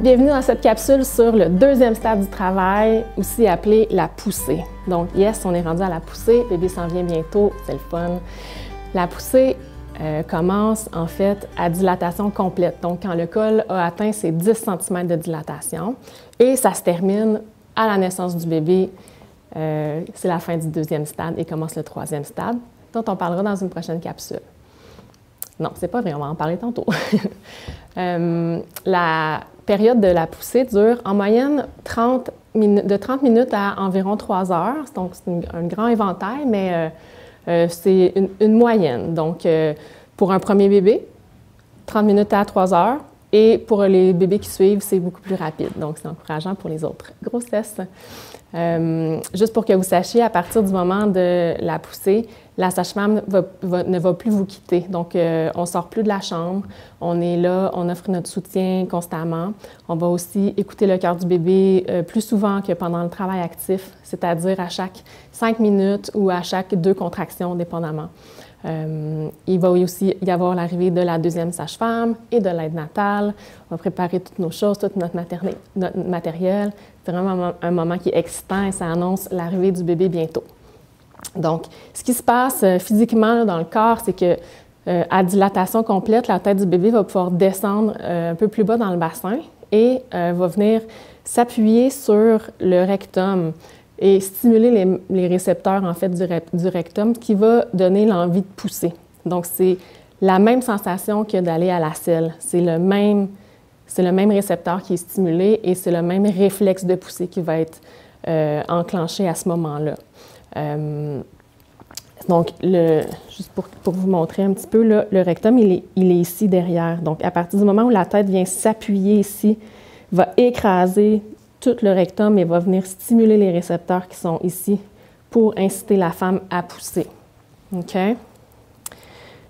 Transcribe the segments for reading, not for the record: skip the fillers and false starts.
Bienvenue dans cette capsule sur le deuxième stade du travail, aussi appelé la poussée. Donc, yes, on est rendu à la poussée, bébé s'en vient bientôt, c'est le fun. La poussée commence en fait à dilatation complète, donc quand le col a atteint ses 10 cm de dilatation, et ça se termine à la naissance du bébé. C'est la fin du deuxième stade et commence le troisième stade, dont on parlera dans une prochaine capsule. Non, c'est pas vrai, on va en parler tantôt. La période de la poussée dure en moyenne de 30 minutes à environ 3 heures. Donc, c'est un grand éventail, mais c'est une moyenne. Donc, pour un premier bébé, 30 minutes à 3 heures. Et pour les bébés qui suivent, c'est beaucoup plus rapide. Donc, c'est encourageant pour les autres grossesses. Juste pour que vous sachiez, à partir du moment de la poussée, la sage-femme ne va plus vous quitter. Donc, on ne sort plus de la chambre. On est là, on offre notre soutien constamment. On va aussi écouter le cœur du bébé plus souvent que pendant le travail actif, c'est-à-dire à chaque 5 minutes ou à chaque 2 contractions, dépendamment. Il va aussi y avoir l'arrivée de la deuxième sage-femme et de l'aide natale. On va préparer toutes nos choses, tout notre matériel. C'est vraiment un moment qui est excitant et ça annonce l'arrivée du bébé bientôt. Donc, ce qui se passe physiquement là, dans le corps, c'est que à dilatation complète, la tête du bébé va pouvoir descendre un peu plus bas dans le bassin et va venir s'appuyer sur le rectum et stimuler les récepteurs en fait du rectum, ce qui va donner l'envie de pousser. Donc, c'est la même sensation que d'aller à la selle. C'est le même récepteur qui est stimulé et c'est le même réflexe de pousser qui va être enclenché à ce moment-là. Donc, juste pour vous montrer un petit peu, là, le rectum, il est ici derrière. Donc, à partir du moment où la tête vient s'appuyer ici, va écraser tout le rectum et va venir stimuler les récepteurs qui sont ici pour inciter la femme à pousser. OK?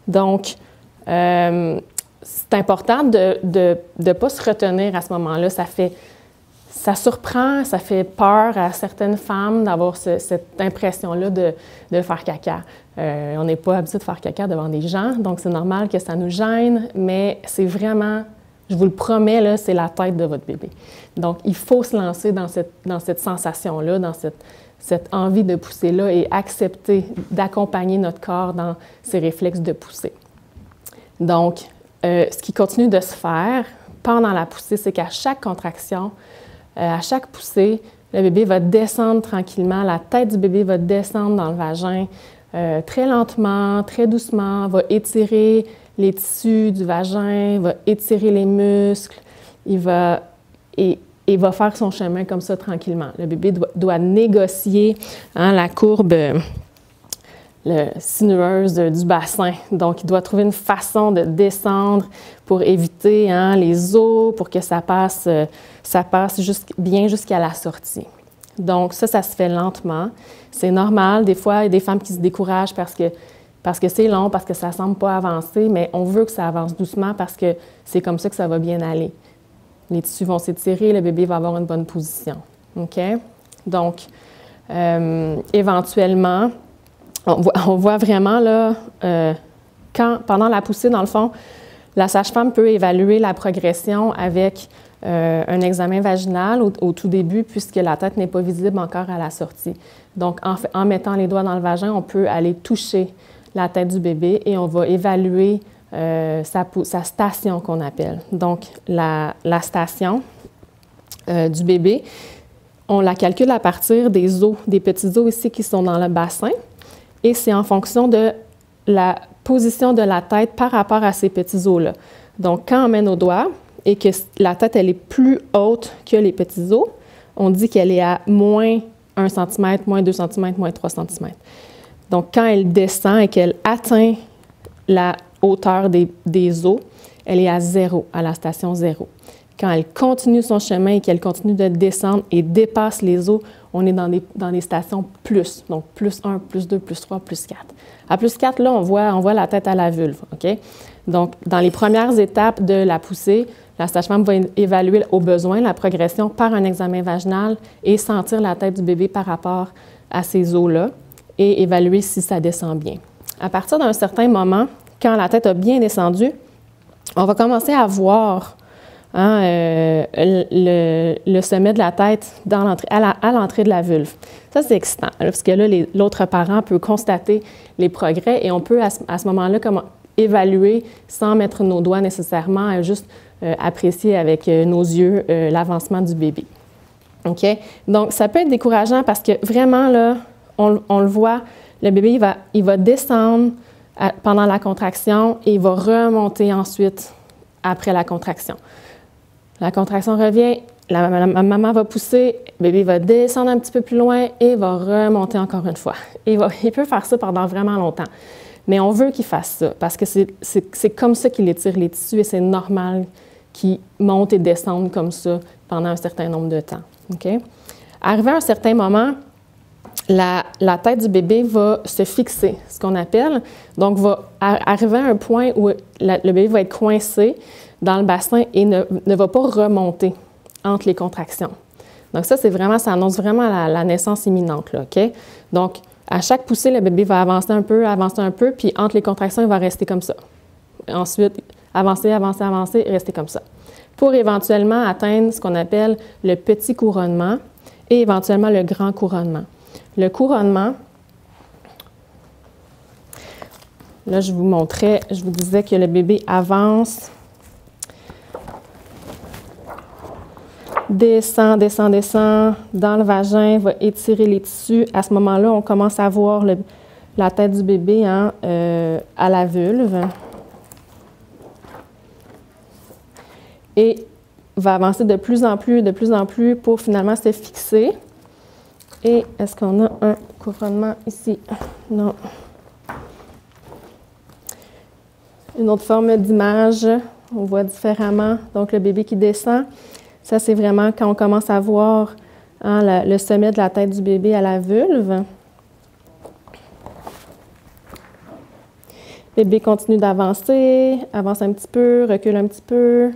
Donc, c'est important de ne pas se retenir à ce moment-là. Ça surprend, ça fait peur à certaines femmes d'avoir cette impression-là de faire caca. On n'est pas habitué de faire caca devant des gens, donc c'est normal que ça nous gêne, mais c'est vraiment, je vous le promets, là, c'est la tête de votre bébé. Donc, il faut se lancer dans cette sensation-là, dans cette envie de pousser-là et accepter d'accompagner notre corps dans ces réflexes de pousser. Donc, ce qui continue de se faire pendant la poussée, c'est qu'à chaque contraction, à chaque poussée, le bébé va descendre tranquillement, la tête du bébé va descendre dans le vagin très lentement, très doucement, va étirer les tissus du vagin, va étirer les muscles, il va faire son chemin comme ça tranquillement. Le bébé doit négocier la courbe sinueuse du bassin. Donc, il doit trouver une façon de descendre pour éviter les os, pour que ça passe bien jusqu'à la sortie. Donc, ça se fait lentement. C'est normal. Des fois, il y a des femmes qui se découragent parce que c'est long, parce que ça ne semble pas avancer, mais on veut que ça avance doucement parce que c'est comme ça que ça va bien aller. Les tissus vont s'étirer, le bébé va avoir une bonne position. OK? Donc, éventuellement, on voit vraiment là, pendant la poussée, dans le fond, la sage-femme peut évaluer la progression avec un examen vaginal au tout début, puisque la tête n'est pas visible encore à la sortie. Donc, en mettant les doigts dans le vagin, on peut aller toucher la tête du bébé et on va évaluer sa station qu'on appelle. Donc, la station du bébé, on la calcule à partir des os, des petits os ici qui sont dans le bassin. Et c'est en fonction de la position de la tête par rapport à ces petits os-là. Donc, quand on met nos doigts et que la tête elle est plus haute que les petits os, on dit qu'elle est à moins 1 cm, moins 2 cm, moins 3 cm. Donc, quand elle descend et qu'elle atteint la hauteur des os, elle est à 0, à la station 0. Quand elle continue son chemin et qu'elle continue de descendre et dépasse les os, on est dans des stations plus, donc plus 1, plus 2, plus 3, plus 4. À plus 4, là, on voit la tête à la vulve, OK? Donc, dans les premières étapes de la poussée, la sage-femme va évaluer au besoin la progression par un examen vaginal et sentir la tête du bébé par rapport à ces os-là et évaluer si ça descend bien. À partir d'un certain moment, quand la tête a bien descendu, on va commencer à voir hein, le sommet de la tête à l'entrée de la vulve. Ça, c'est excitant, parce que là, l'autre parent peut constater les progrès et on peut, à ce moment-là, évaluer sans mettre nos doigts nécessairement, juste apprécier avec nos yeux l'avancement du bébé. OK? Donc, ça peut être décourageant parce que vraiment, là, on le voit, le bébé, il va descendre pendant la contraction et il va remonter ensuite après la contraction. La contraction revient, la maman va pousser, le bébé va descendre un petit peu plus loin et va remonter encore une fois. Il peut faire ça pendant vraiment longtemps. Mais on veut qu'il fasse ça parce que c'est comme ça qu'il étire les tissus et c'est normal qu'il monte et descende comme ça pendant un certain nombre de temps. Okay? Arrivé à un certain moment, la tête du bébé va se fixer, ce qu'on appelle. Donc, va arriver à un point où le bébé va être coincé dans le bassin et ne va pas remonter entre les contractions. Donc, ça annonce vraiment la naissance imminente, là, OK? Donc, à chaque poussée, le bébé va avancer un peu, puis entre les contractions, il va rester comme ça. Ensuite, avancer, rester comme ça. Pour éventuellement atteindre ce qu'on appelle le petit couronnement et éventuellement le grand couronnement. Le couronnement, là, je vous disais que le bébé avance, descend dans le vagin, va étirer les tissus. À ce moment-là, on commence à voir la tête du bébé à la vulve. Et va avancer de plus en plus pour finalement se fixer. Et est-ce qu'on a un couronnement ici? Non. Une autre forme d'image, on voit différemment. Donc, le bébé qui descend. Ça, c'est vraiment quand on commence à voir le sommet de la tête du bébé à la vulve. Le bébé continue d'avancer, avance un petit peu, recule un petit peu.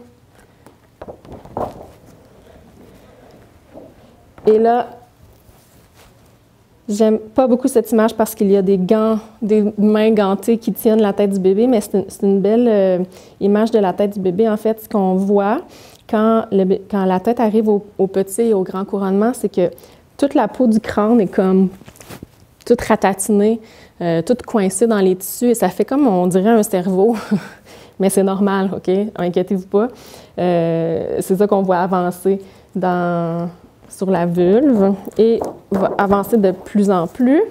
Et là, j'aime pas beaucoup cette image parce qu'il y a des mains gantées qui tiennent la tête du bébé, mais c'est une belle image de la tête du bébé. En fait, ce qu'on voit quand la tête arrive au petit et au grand couronnement, c'est que toute la peau du crâne est comme toute ratatinée, toute coincée dans les tissus et ça fait comme, on dirait, un cerveau. Mais c'est normal, OK? Inquiétez-vous pas. C'est ça qu'on voit avancer sur la vulve et va avancer de plus en plus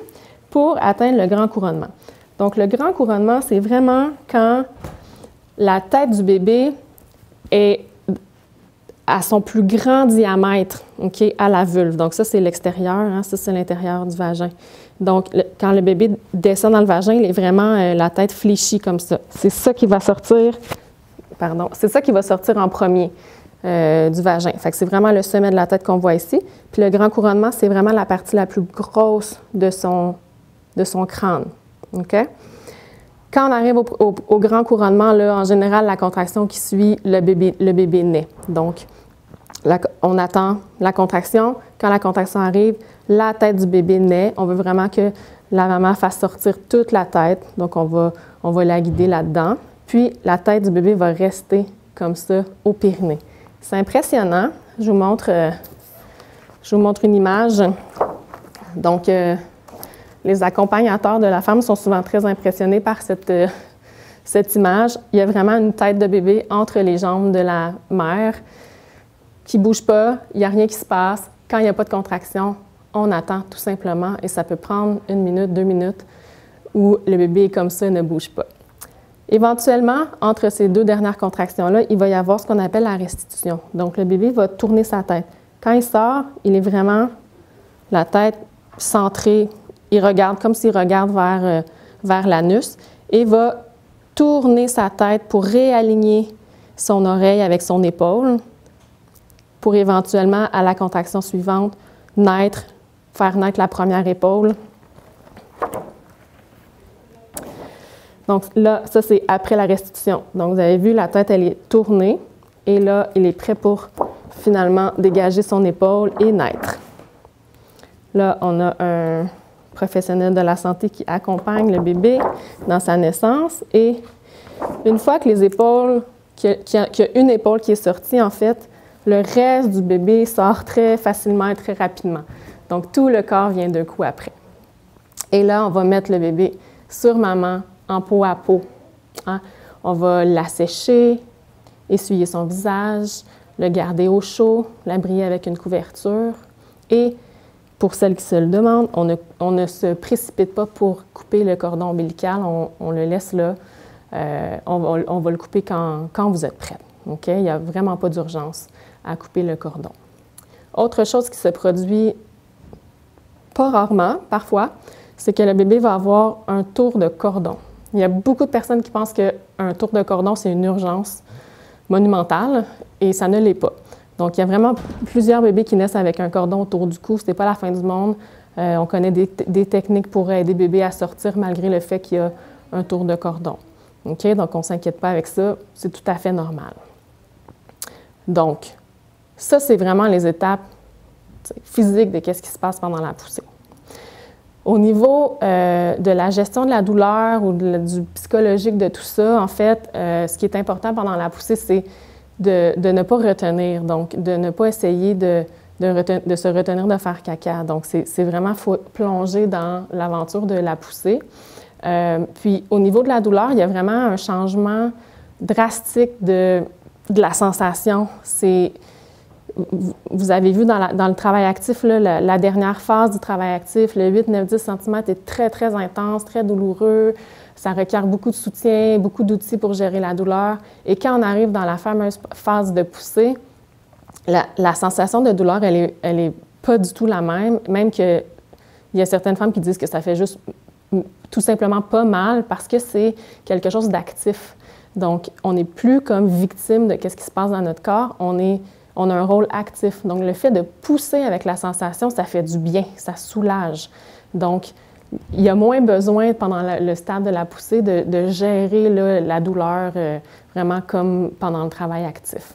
pour atteindre le grand couronnement. Donc, le grand couronnement, c'est vraiment quand la tête du bébé est à son plus grand diamètre, OK, à la vulve. Donc, ça, c'est l'extérieur, hein, ça, c'est l'intérieur du vagin. Donc, quand le bébé descend dans le vagin, il est vraiment la tête fléchie comme ça. C'est ça qui va sortir, c'est ça qui va sortir en premier du vagin. Fait que c'est vraiment le sommet de la tête qu'on voit ici. Puis le grand couronnement, c'est vraiment la partie la plus grosse de son crâne, OK? Quand on arrive au grand couronnement, là, en général, la contraction qui suit, le bébé naît. Donc, on attend la contraction. Quand la contraction arrive, la tête du bébé naît. On veut vraiment que la maman fasse sortir toute la tête. Donc, on va la guider là-dedans. Puis, la tête du bébé va rester comme ça au périnée. C'est impressionnant. Je vous montre une image. Donc, les accompagnateurs de la femme sont souvent très impressionnés par cette image. Il y a vraiment une tête de bébé entre les jambes de la mère qui ne bouge pas, il n'y a rien qui se passe. Quand il n'y a pas de contraction, on attend tout simplement et ça peut prendre 1 minute, 2 minutes où le bébé est comme ça et ne bouge pas. Éventuellement, entre ces 2 dernières contractions-là, il va y avoir ce qu'on appelle la restitution. Donc, le bébé va tourner sa tête. Quand il sort, il est vraiment la tête centrée. Il regarde comme s'il regarde vers l'anus et va tourner sa tête pour réaligner son oreille avec son épaule pour éventuellement, à la contraction suivante, faire naître la première épaule. Donc là, ça, c'est après la restitution. Donc, vous avez vu, la tête, elle est tournée et là, il est prêt pour finalement dégager son épaule et naître. Là, on a un professionnel de la santé qui accompagne le bébé dans sa naissance et une fois que les épaules qu'il y a une épaule qui est sortie, en fait, le reste du bébé sort très facilement et très rapidement. Donc, tout le corps vient d'un coup après. Et là, on va mettre le bébé sur maman, en peau à peau. Hein? On va l'assécher, essuyer son visage, le garder au chaud, l'abrir avec une couverture. Et pour celles qui se le demandent, on ne se précipite pas pour couper le cordon ombilical. On le laisse là. On va le couper quand vous êtes prête. Okay? Il n'y a vraiment pas d'urgence à couper le cordon. Autre chose qui se produit pas rarement, parfois, c'est que le bébé va avoir un tour de cordon. Il y a beaucoup de personnes qui pensent qu'un tour de cordon, c'est une urgence monumentale, et ça ne l'est pas. Donc, il y a vraiment plusieurs bébés qui naissent avec un cordon autour du cou. Ce n'est pas la fin du monde. On connaît des techniques pour aider bébés à sortir malgré le fait qu'il y a un tour de cordon. Okay? Donc, on ne s'inquiète pas avec ça. C'est tout à fait normal. Donc, ça, c'est vraiment les étapes physiques de ce qui se passe pendant la poussée. Au niveau de la gestion de la douleur ou du psychologique de tout ça, en fait, ce qui est important pendant la poussée, c'est de ne pas retenir, donc de ne pas essayer de se retenir de faire caca. Donc, c'est vraiment, faut plonger dans l'aventure de la poussée. Puis, au niveau de la douleur, il y a vraiment un changement drastique de la sensation. Vous avez vu dans le travail actif, là, la dernière phase du travail actif, le 8, 9, 10 cm est très, très intense, très douloureux. Ça requiert beaucoup de soutien, beaucoup d'outils pour gérer la douleur. Et quand on arrive dans la fameuse phase de poussée, la sensation de douleur, elle est pas du tout la même. Même qu'il y a certaines femmes qui disent que ça fait juste tout simplement pas mal parce que c'est quelque chose d'actif. Donc, on n'est plus comme victime de ce qui se passe dans notre corps. On a un rôle actif. Donc, le fait de pousser avec la sensation, ça fait du bien, ça soulage. Donc, il y a moins besoin, pendant le stade de la poussée, de gérer là, la douleur vraiment comme pendant le travail actif.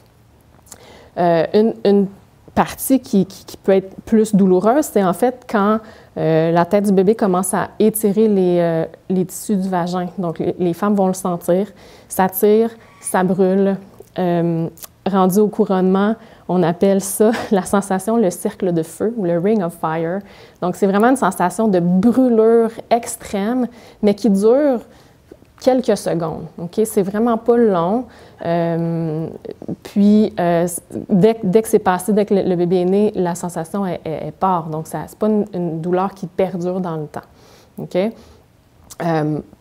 Une partie qui peut être plus douloureuse, c'est en fait quand la tête du bébé commence à étirer les tissus du vagin. Donc, les femmes vont le sentir. Ça tire, ça brûle. Rendu au couronnement, on appelle ça la sensation, le cercle de feu ou le ring of fire. Donc, c'est vraiment une sensation de brûlure extrême, mais qui dure quelques secondes. Okay? C'est vraiment pas long. Puis, dès que c'est passé, dès que le bébé est né, la sensation est part. Donc, ce n'est pas une douleur qui perdure dans le temps. Okay?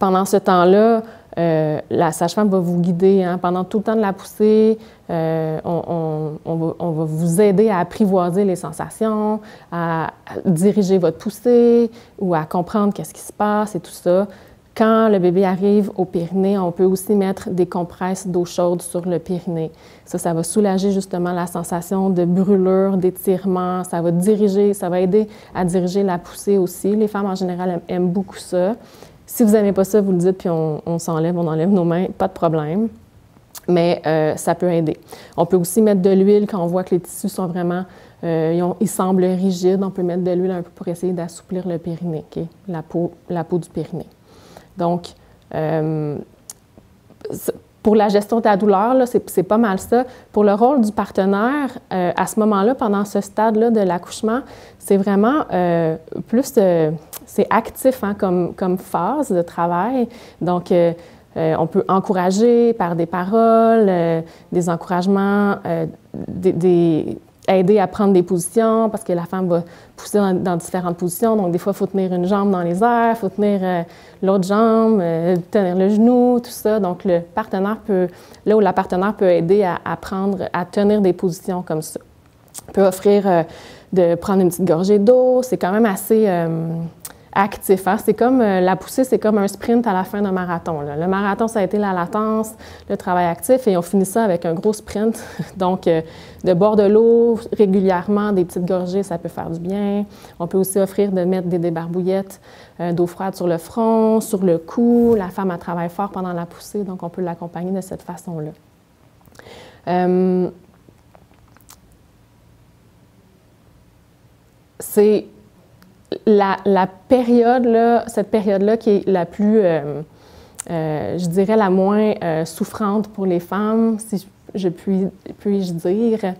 Pendant ce temps-là, la sage-femme va vous guider. Hein? Pendant tout le temps de la poussée, on va vous aider à apprivoiser les sensations, à diriger votre poussée ou à comprendre qu'est-ce qui se passe et tout ça. Quand le bébé arrive au périnée, on peut aussi mettre des compresses d'eau chaude sur le périnée. Ça va soulager justement la sensation de brûlure, d'étirement. Ça va aider à diriger la poussée aussi. Les femmes en général aiment beaucoup ça. Si vous n'aimez pas ça, vous le dites, puis on enlève nos mains, pas de problème. Mais ça peut aider. On peut aussi mettre de l'huile quand on voit que les tissus sont vraiment, ils semblent rigides. On peut mettre de l'huile un peu pour essayer d'assouplir le périnée, okay? La peau du périnée. Donc, pour la gestion de la douleur, c'est pas mal ça. Pour le rôle du partenaire, à ce moment-là, pendant ce stade-là de l'accouchement, c'est vraiment plus... c'est actif hein, comme phase de travail. Donc, on peut encourager par des paroles, des encouragements, aider à prendre des positions parce que la femme va pousser dans différentes positions. Donc, des fois, il faut tenir une jambe dans les airs, il faut tenir l'autre jambe, tenir le genou, tout ça. Donc, le partenaire là où la partenaire peut aider à tenir des positions comme ça. On peut offrir de prendre une petite gorgée d'eau. C'est quand même assez actif. Hein? C'est comme la poussée, c'est comme un sprint à la fin d'un marathon. Là. Le marathon, ça a été la latence, le travail actif, et on finit ça avec un gros sprint. Donc, de boire de l'eau régulièrement, des petites gorgées, ça peut faire du bien. On peut aussi offrir de mettre des débarbouillettes d'eau froide sur le front, sur le cou. La femme, elle travaille fort pendant la poussée, donc on peut l'accompagner de cette façon-là. C'est la période, là, cette période-là qui est la plus je dirais, la moins souffrante pour les femmes, si puis-je dire,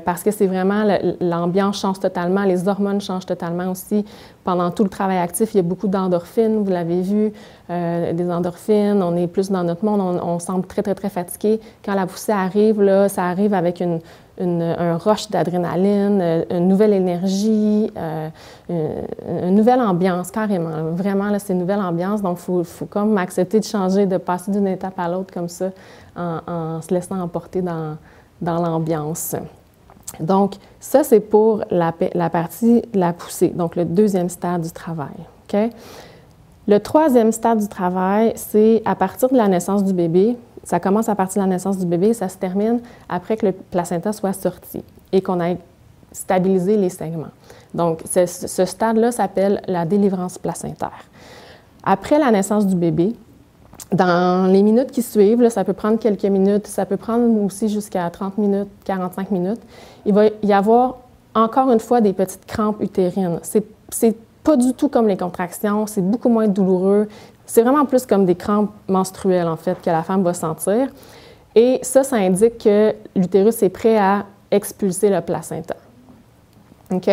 parce que c'est vraiment l'ambiance change totalement, les hormones changent totalement aussi. Pendant tout le travail actif, il y a beaucoup d'endorphines, vous l'avez vu, des endorphines, on est plus dans notre monde, on semble très, très, très fatigué. Quand la poussée arrive, là, ça arrive avec un rush d'adrénaline, une nouvelle énergie, une nouvelle ambiance, carrément. Vraiment, là, c'est une nouvelle ambiance, donc il faut comme accepter de changer, de passer d'une étape à l'autre comme ça, en se laissant emporter dans l'ambiance. Donc, ça, c'est pour la partie de la poussée, donc le deuxième stade du travail. Okay? Le troisième stade du travail, c'est à partir de la naissance du bébé. Ça commence à partir de la naissance du bébé et ça se termine après que le placenta soit sorti et qu'on ait stabilisé les segments. Donc, ce stade-là s'appelle la délivrance placentaire. Après la naissance du bébé, dans les minutes qui suivent, là, ça peut prendre quelques minutes, ça peut prendre aussi jusqu'à 30 minutes, 45 minutes, il va y avoir encore une fois des petites crampes utérines. C'est pas du tout comme les contractions, c'est beaucoup moins douloureux. C'est vraiment plus comme des crampes menstruelles, en fait, que la femme va sentir. Et ça indique que l'utérus est prêt à expulser le placenta. OK?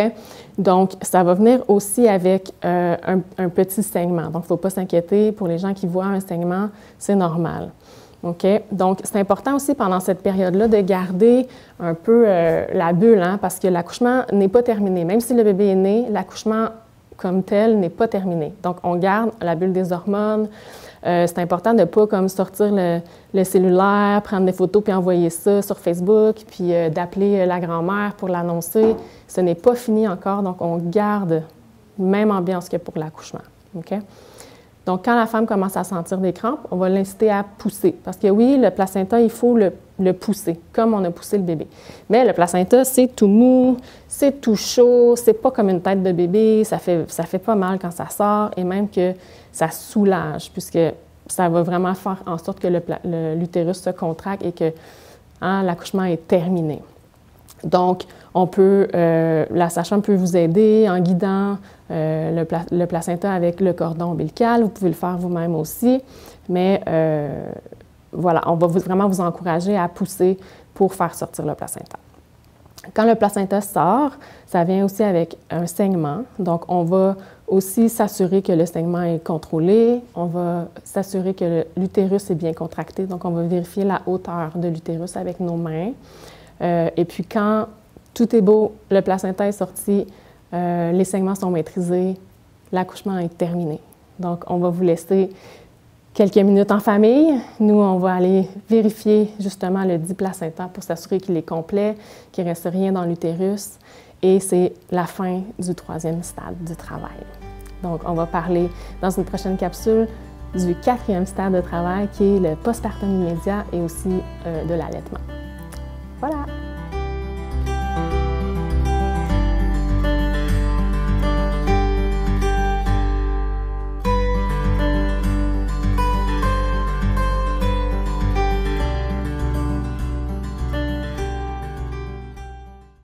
Donc, ça va venir aussi avec un petit saignement. Donc, il ne faut pas s'inquiéter. Pour les gens qui voient un saignement, c'est normal. OK? Donc, c'est important aussi pendant cette période-là de garder un peu la bulle, hein, parce que l'accouchement n'est pas terminé. Même si le bébé est né, l'accouchement comme tel n'est pas terminé. Donc, on garde la bulle des hormones. C'est important de ne pas comme sortir le cellulaire, prendre des photos puis envoyer ça sur Facebook, puis d'appeler la grand-mère pour l'annoncer. Ce n'est pas fini encore, donc on garde la même ambiance que pour l'accouchement. Okay? Donc, quand la femme commence à sentir des crampes, on va l'inciter à pousser. Parce que oui, le placenta, il faut le pousser, comme on a poussé le bébé. Mais le placenta, c'est tout mou, c'est tout chaud, c'est pas comme une tête de bébé, ça fait pas mal quand ça sort, et même que ça soulage, puisque ça va vraiment faire en sorte que l'utérus se contracte et que l'accouchement est terminé. Donc, la sage-femme peut vous aider en guidant le placenta avec le cordon ombilical. Vous pouvez le faire vous-même aussi, mais voilà, on va vraiment vous encourager à pousser pour faire sortir le placenta. Quand le placenta sort, ça vient aussi avec un saignement. Donc, on va aussi s'assurer que le saignement est contrôlé. On va s'assurer que l'utérus est bien contracté. Donc, on va vérifier la hauteur de l'utérus avec nos mains. Et puis, quand tout est beau, le placenta est sorti, les saignements sont maîtrisés, l'accouchement est terminé. Donc, on va vous laisser quelques minutes en famille. Nous, on va aller vérifier justement le dit placenta pour s'assurer qu'il est complet, qu'il ne reste rien dans l'utérus. Et c'est la fin du troisième stade du travail. Donc, on va parler dans une prochaine capsule du quatrième stade de travail qui est le postpartum immédiat et aussi de l'allaitement. Voilà!